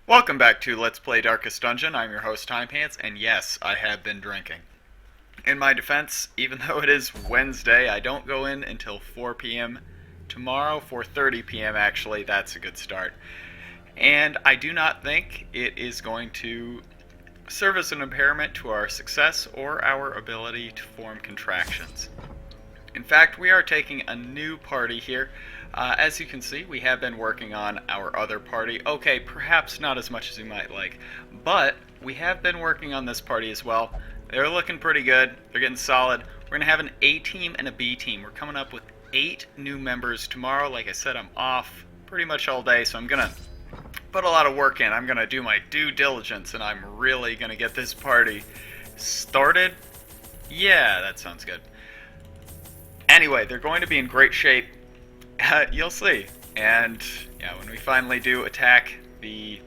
Welcome back to Let's Play Darkest Dungeon. I'm your host, Timepants, and yes, I have been drinking. In my defense, even though it is Wednesday, I don't go in until 4 p.m. tomorrow, 4:30 p.m. actually. That's a good start. And I do not think it is going to serve as an impairment to our success or our ability to form contractions. In fact, we are taking a new party here. As you can see, we have been working on our other party. Okay, perhaps not as much as you might like, but we have been working on this party as well. They're looking pretty good. They're getting solid. We're going to have an A team and a B team. We're coming up with 8 new members tomorrow. Like I said, I'm off pretty much all day, so I'm going to put a lot of work in. I'm going to do my due diligence, and I'm really going to get this party started. Yeah, that sounds good. Anyway, they're going to be in great shape. You'll see. And yeah, when we finally do attack the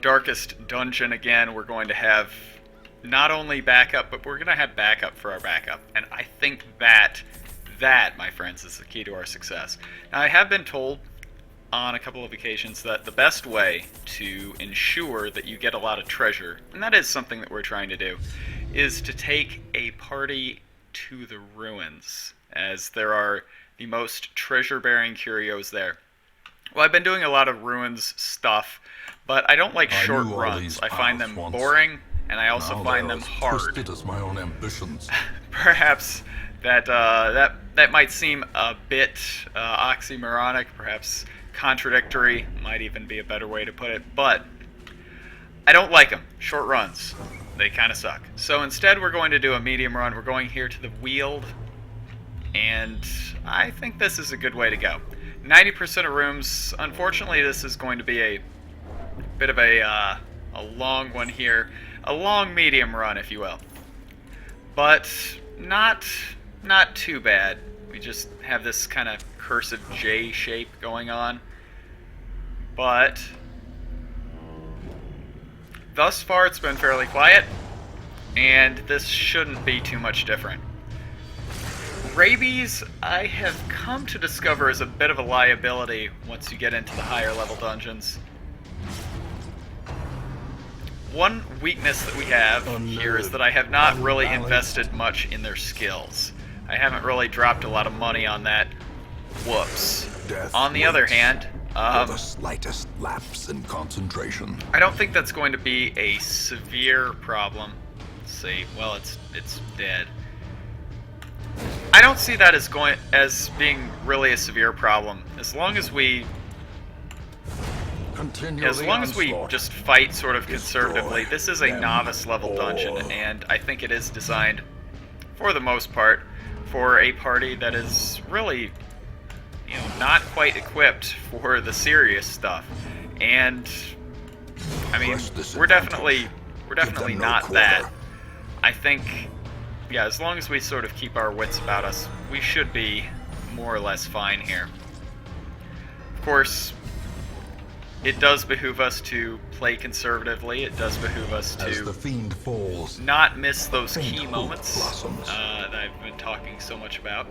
darkest dungeon again, we're going to have not only backup, but we're going to have backup for our backup. And I think that, my friends, is the key to our success. Now, I have been told on a couple of occasions that the best way to ensure that you get a lot of treasure, and that is something that we're trying to do, is to take a party to the ruins, as there are the most treasure-bearing curios there. Well, I've been doing a lot of ruins stuff, but I don't like short runs. I find them boring, and I also find them hard. As my own ambitions. Perhaps that might seem a bit oxymoronic, perhaps contradictory, might even be a better way to put it, but I don't like them. Short runs. They kind of suck. So instead, we're going to do a medium run. We're going here to the Weald, and I think this is a good way to go. 90% of rooms. Unfortunately, this is going to be a bit of a long one here. A long medium run, if you will. But not too bad. We just have this kind of cursive J shape going on. But thus far, it's been fairly quiet, and this shouldn't be too much different. Rabies, I have come to discover, is a bit of a liability once you get into the higher level dungeons. One weakness that we have here is that I have not really invested much in their skills. I haven't really dropped a lot of money on that. Whoops. On the other hand, the slightest lapse in concentration. I don't think that's going to be a severe problem. Let's see. Well, it's dead. I don't see that as being really a severe problem. As long as we just fight sort of conservatively. This is a novice level dungeon, and I think it is designed, for the most part, for a party that is really, not quite equipped for the serious stuff. And I mean, we're definitely not that. I think, yeah, as long as we sort of keep our wits about us, we should be more or less fine here. Of course, it does behoove us to play conservatively. It does behoove us to not miss those key moments that I've been talking so much about.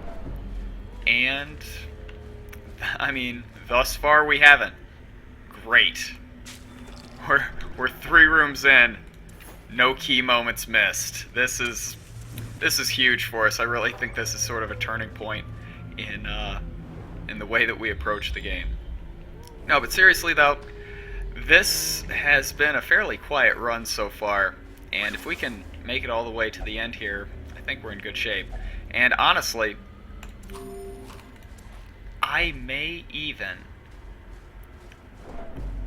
And, I mean, thus far we haven't. Great. We're 3 rooms in, no key moments missed. This is huge for us. I really think this is sort of a turning point in the way that we approach the game. No, but seriously though, this has been a fairly quiet run so far, and if we can make it all the way to the end here, I think we're in good shape. And honestly, I may even,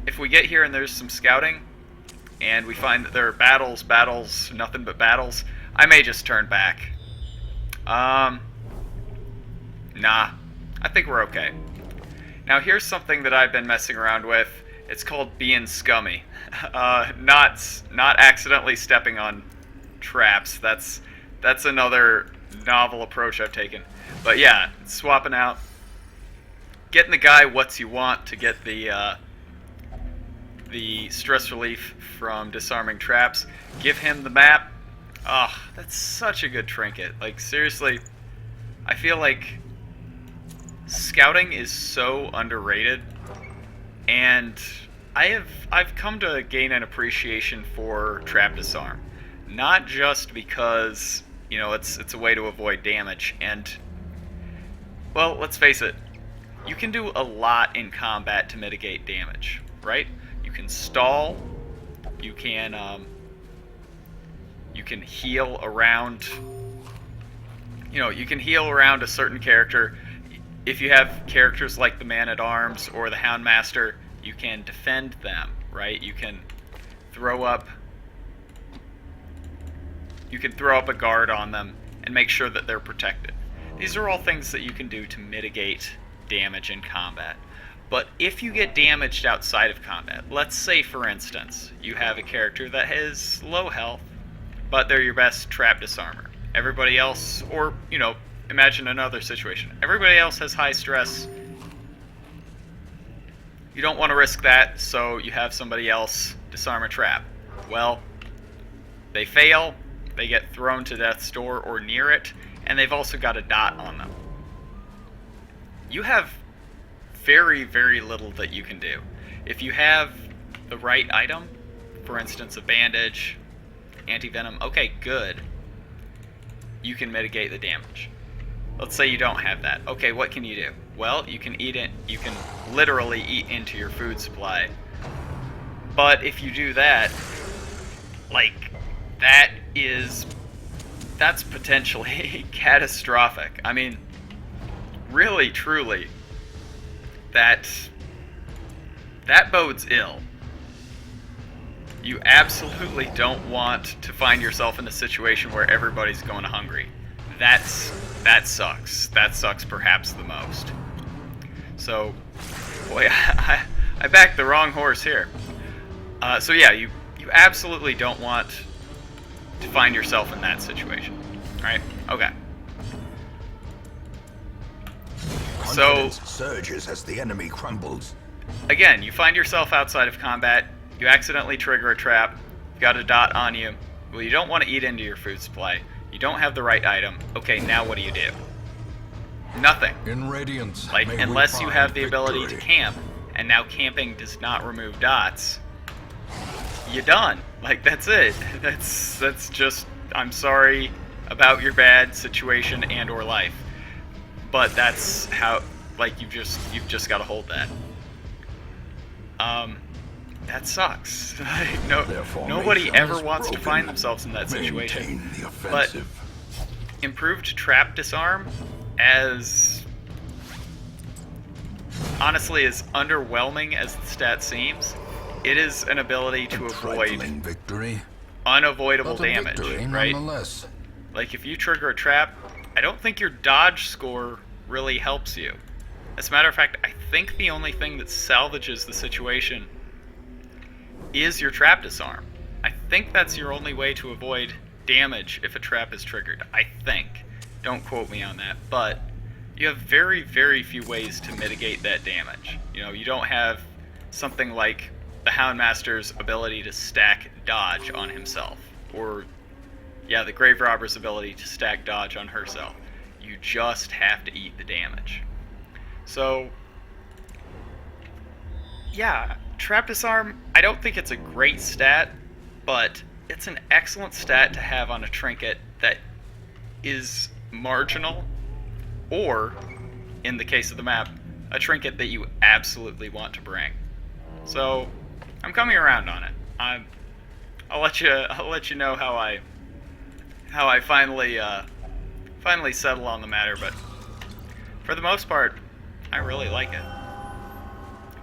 if we get here and there's some scouting, and we find that there are battles, nothing but battles, I may just turn back. Nah. I think we're okay. Now here's something that I've been messing around with. It's called being scummy. Not accidentally stepping on traps. That's another novel approach I've taken. But yeah, swapping out. Getting the guy what you want to get the stress relief from disarming traps. Give him the map. Oh, that's such a good trinket. Like, seriously, I feel like scouting is so underrated, and I've come to gain an appreciation for trap disarm, not just because it's a way to avoid damage, and well, let's face it, you can do a lot in combat to mitigate damage, right? You can stall, you can heal around, you can heal around a certain character. If you have characters like the Man-at-Arms or the Houndmaster, you can defend them, right? You can throw up a guard on them and make sure that they're protected. These are all things that you can do to mitigate damage in combat. But if you get damaged outside of combat, let's say for instance, you have a character that has low health, but they're your best trap disarmer. Everybody else, or, imagine another situation. Everybody else has high stress. You don't want to risk that, so you have somebody else disarm a trap. Well, they fail, they get thrown to death's door or near it, and they've also got a dot on them. You have very, very little that you can do. If you have the right item, for instance a bandage, anti-venom, okay, good. You can mitigate the damage. Let's say you don't have that. Okay, what can you do? Well, you can eat it. You can literally eat into your food supply. But if you do that, that's potentially catastrophic. I mean, really, truly, that bodes ill. You absolutely don't want to find yourself in a situation where everybody's going hungry. That sucks. That sucks perhaps the most. So, boy, I backed the wrong horse here. So yeah, you absolutely don't want to find yourself in that situation. Alright? Okay. So, surges as the enemy crumbles. Again, you find yourself outside of combat, you accidentally trigger a trap, you got a dot on you. Well, you don't want to eat into your food supply. You don't have the right item. Okay, now what do you do? Nothing. In Radiance, unless you have the ability to camp, and now camping does not remove dots, you're done. That's it. That's just, I'm sorry about your bad situation and or life. But that's how, you've just got to hold that. That sucks. Nobody ever wants to find themselves in that situation. But improved trap disarm, honestly, as underwhelming as the stat seems, it is an ability to avoid unavoidable damage, right? If you trigger a trap, I don't think your dodge score really helps you. As a matter of fact, I think the only thing that salvages the situation is your trap disarm. I think that's your only way to avoid damage if a trap is triggered. I think. Don't quote me on that, but you have very, very few ways to mitigate that damage. You don't have something like the Houndmaster's ability to stack dodge on himself, or the Grave Robber's ability to stack dodge on herself. You just have to eat the damage. So, yeah, trap disarm, I don't think it's a great stat, but it's an excellent stat to have on a trinket that is marginal, or, in the case of the map, a trinket that you absolutely want to bring. So, I'm coming around on it. I'll let you know how I finally settle on the matter, but for the most part, I really like it.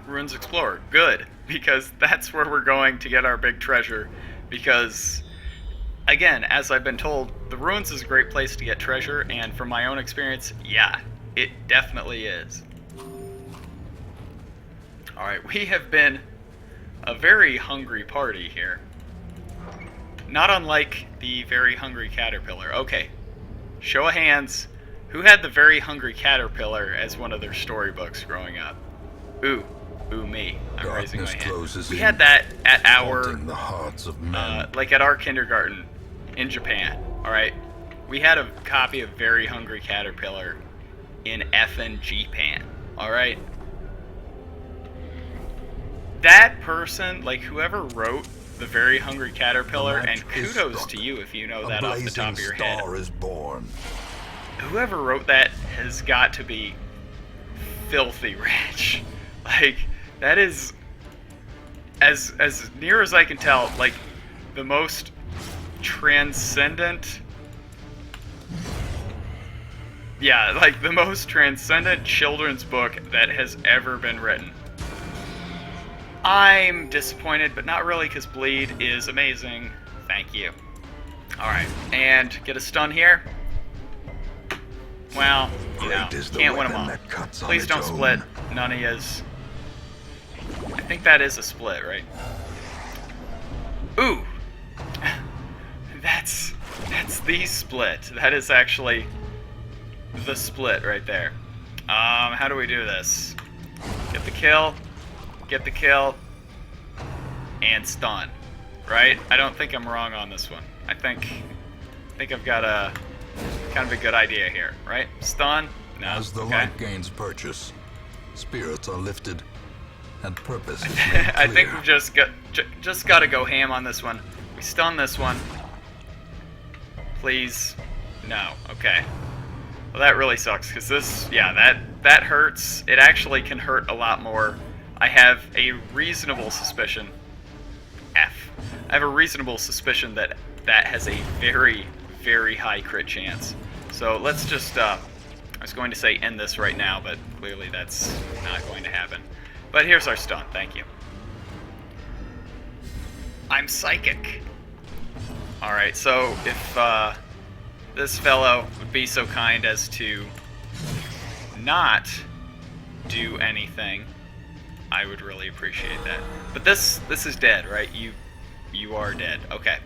Ruins Explorer, good, because that's where we're going to get our big treasure, because, again, as I've been told, the Ruins is a great place to get treasure, and from my own experience, yeah, it definitely is. Alright, we have been a very hungry party here. Not unlike the Very Hungry Caterpillar. Okay, show of hands, who had the Very Hungry Caterpillar as one of their storybooks growing up? Ooh, me. I'm raising my hand. We had that at our, at our kindergarten in Japan, alright? We had a copy of Very Hungry Caterpillar in effing Japan, alright? that person, like whoever wrote The Very Hungry Caterpillar, The and match is kudos struck. to you if you know A that off the blazing top of your head. star is born. Whoever wrote that has got to be filthy rich. Like, that is, as near as I can tell, like, the most transcendent... Yeah, like, the most transcendent children's book that has ever been written. I'm disappointed, but not really, because Bleed is amazing. Thank you. Alright, and get a stun here. Well, you know, Great is the can't win them weapon all. that cuts on Please its don't own. split. None of yous. I think that is a split, right? Ooh! That's the split. That is actually the split right there. How do we do this? Get the kill, and stun. Right? I don't think I'm wrong on this one. I think I've got a kind of a good idea here, right? Stun? No. As the Okay. light gains purchase, spirits are lifted, and purpose is made clear. I think we've just got to go ham on this one. We stun this one. Please. No. Okay. Well, that really sucks, because this, yeah, that hurts. It actually can hurt a lot more. I have a reasonable suspicion. I have a reasonable suspicion that that has a very, very high crit chance. So let's just, I was going to say end this right now, but clearly that's not going to happen. But here's our stun, thank you. I'm psychic. Alright, so if this fellow would be so kind as to not do anything, I would really appreciate that. But this is dead, right? You are dead. Okay.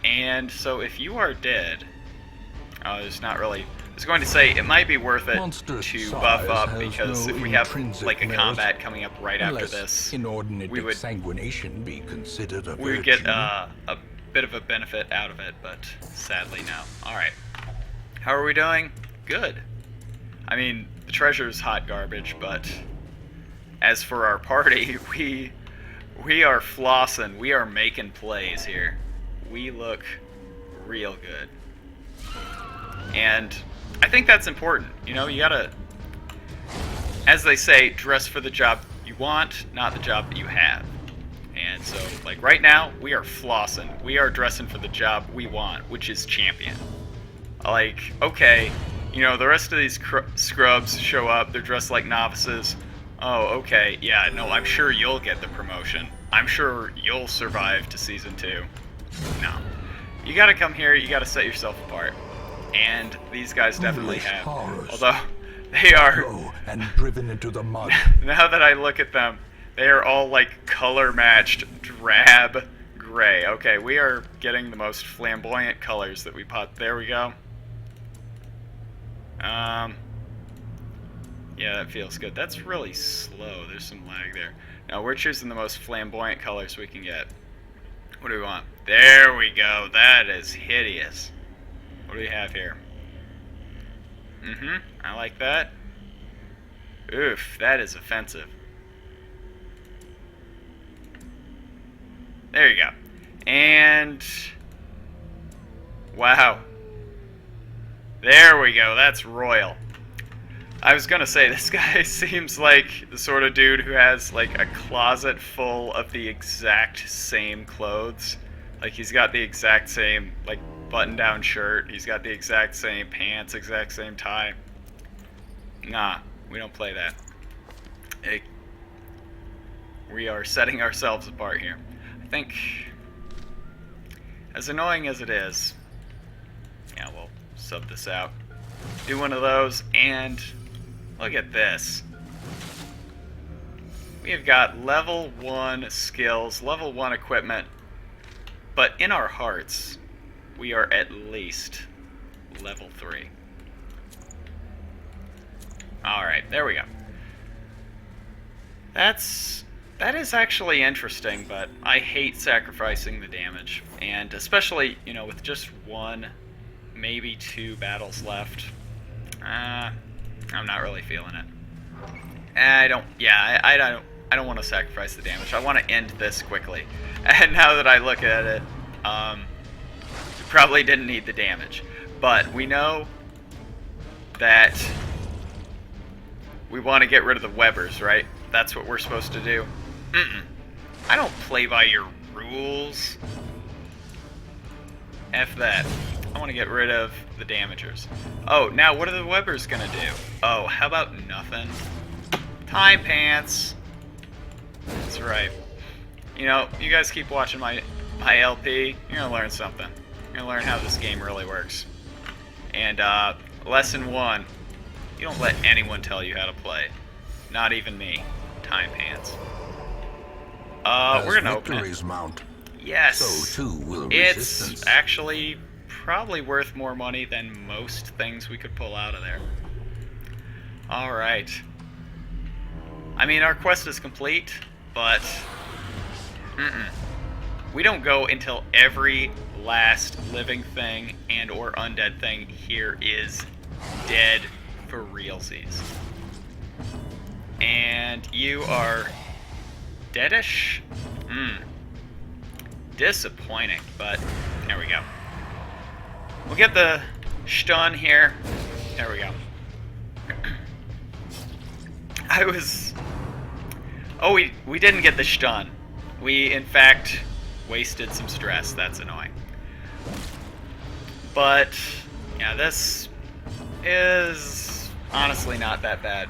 And so if you are dead, there's not really... I was going to say, it might be worth it Monstrous to size buff up, has because no if we have intrinsic like a merit, combat coming up right after unless this, inordinate we would exsanguination be considered a we would virtue. get a bit of a benefit out of it, but sadly no. Alright. How are we doing? Good. I mean, the treasure's hot garbage, but as for our party, we are flossing. We are making plays here. We look real good. And I think that's important. You know, you gotta, as they say, dress for the job you want, not the job that you have. And so, like, right now, we are flossing. We are dressing for the job we want, which is champion. Like, okay, you know, the rest of these scrubs show up, they're dressed like novices. Oh, okay, yeah, no, I'm sure you'll get the promotion. I'm sure you'll survive to Season 2. No. You gotta come here, you gotta set yourself apart. And these guys definitely Foolish have. horrors. Although, they are... Low and driven into the mud. Now that I look at them, they are all like color-matched drab gray. Okay, we are getting the most flamboyant colors that we pot. There we go. Yeah, that feels good. That's really slow. There's some lag there. Now we're choosing the most flamboyant colors we can get. What do we want? There we go. That is hideous. What do we have here? I like that. Oof, that is offensive. There you go. And... wow. There we go. That's royal. I was gonna say, this guy seems like the sort of dude who has, like, a closet full of the exact same clothes. Like, he's got the exact same, like, button-down shirt. He's got the exact same pants, exact same tie. Nah, we don't play that. We are setting ourselves apart here. I think, as annoying as it is, yeah, we'll sub this out. Do one of those, and look at this. We have got level 1 skills, level 1 equipment, but in our hearts, we are at least level 3. Alright, there we go. That is actually interesting, but I hate sacrificing the damage. And especially, you know, with just 1, maybe 2 battles left, I'm not really feeling it. I don't I don't want to sacrifice the damage. I want to end this quickly. And now that I look at it, we probably didn't need the damage. But we know that we want to get rid of the Webbers, right? That's what we're supposed to do. I don't play by your rules. F that. I want to get rid of the damagers. Oh, now what are the Webbers gonna do? Oh, how about nothing? Timepants. That's right. You know, you guys keep watching my LP, you're gonna learn something. You're gonna learn how this game really works. And lesson 1, you don't let anyone tell you how to play. Not even me. Timepants. We're gonna open it. Mount, yes. so too will it's resistance. actually probably worth more money than most things we could pull out of there. Alright. I mean, our quest is complete, but we don't go until every last living thing and or undead thing here is dead for realsies. And you are deadish? Disappointing, but there we go. We'll get the stun here. There we go. Oh, we didn't get the stun. We, in fact, wasted some stress. That's annoying. But, yeah, this is honestly not that bad.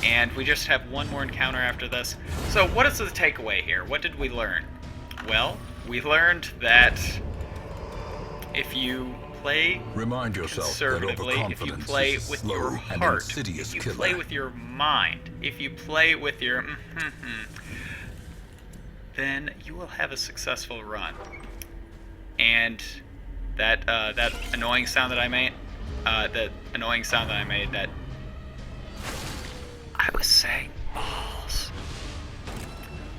And we just have one more encounter after this. So what is the takeaway here? What did we learn? Well, we learned that if you play Remind yourself conservatively, that if you overconfidence play is with slow your and heart, insidious if you killer. play with your mind, if you play with your then you will have a successful run. And that that annoying sound that I made, that I was saying balls.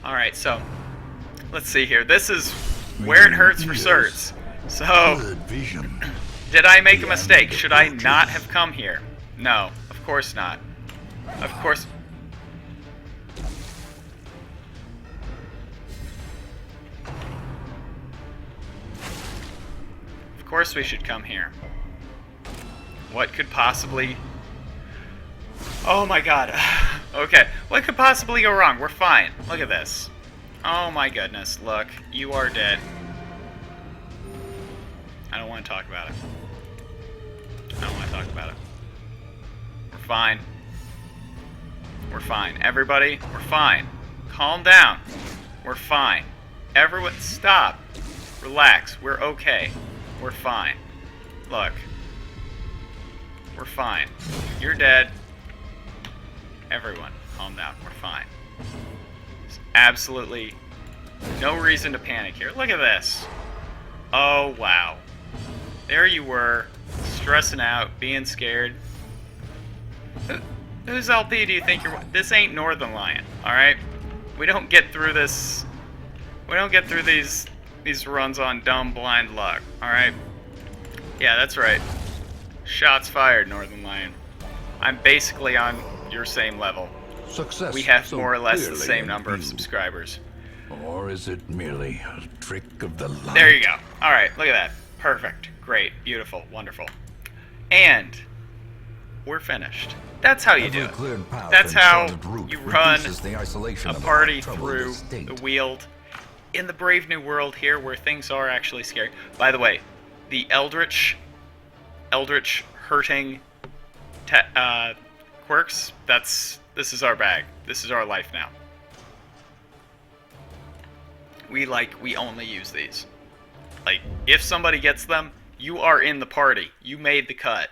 All right, so let's see here. This is where it hurts for certs. So, Good vision. did I make a mistake? Should I not have come here? No, of course not. Of course. Of course we should come here. What could possibly... Oh my god. Okay, what could possibly go wrong? We're fine. Look at this. Oh my goodness, look. You are dead. I don't want to talk about it. I don't want to talk about it. We're fine. We're fine. Everybody, we're fine. Calm down. We're fine. Everyone, stop. Relax. We're okay. We're fine. Look. We're fine. You're dead. Everyone, calm down. We're fine. There's absolutely no reason to panic here. Look at this. Oh, wow. There you were, stressing out, being scared. Whose LP do you think you're... This ain't Northern Lion, alright? We don't get through this... We don't get through these runs on dumb, blind luck, alright? Yeah, that's right. Shots fired, Northern Lion. I'm basically on your same level. Success We have so more or less the clearly same in number of view. subscribers. Or is it merely a trick of the light? There you go. Alright, look at that. Perfect. Great. Beautiful. Wonderful. And we're finished. That's how you do Every it. cleared path That's and how charted route you run reduces the isolation a of party troubled through estate. the Weald in the Brave New World here, where things are actually scary. By the way, the Eldritch hurting quirks, this is our bag. This is our life now. We only use these. Like, if somebody gets them, you are in the party. You made the cut.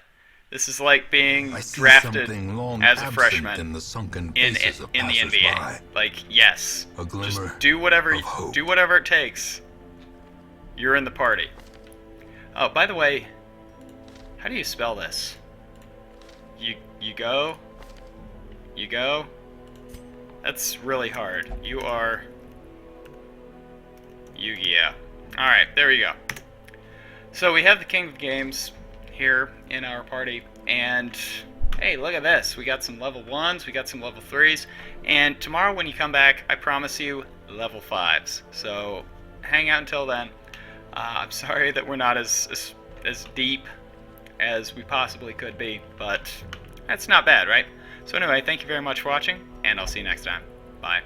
This is like being I see drafted something long as a absent freshman in the sunken in faces of the passers-by. NBA. Like, yes, A glimmer just do whatever of hope. it takes. You're in the party. Oh, by the way, how do you spell this? You go? You go? That's really hard. You are Yu-Gi-Oh. Alright, there we go. So we have the King of Games here in our party, and hey, look at this. We got some level 1s, we got some level 3s, and tomorrow when you come back, I promise you, level 5s. So hang out until then. I'm sorry that we're not as deep as we possibly could be, but that's not bad, right? So anyway, thank you very much for watching, and I'll see you next time. Bye.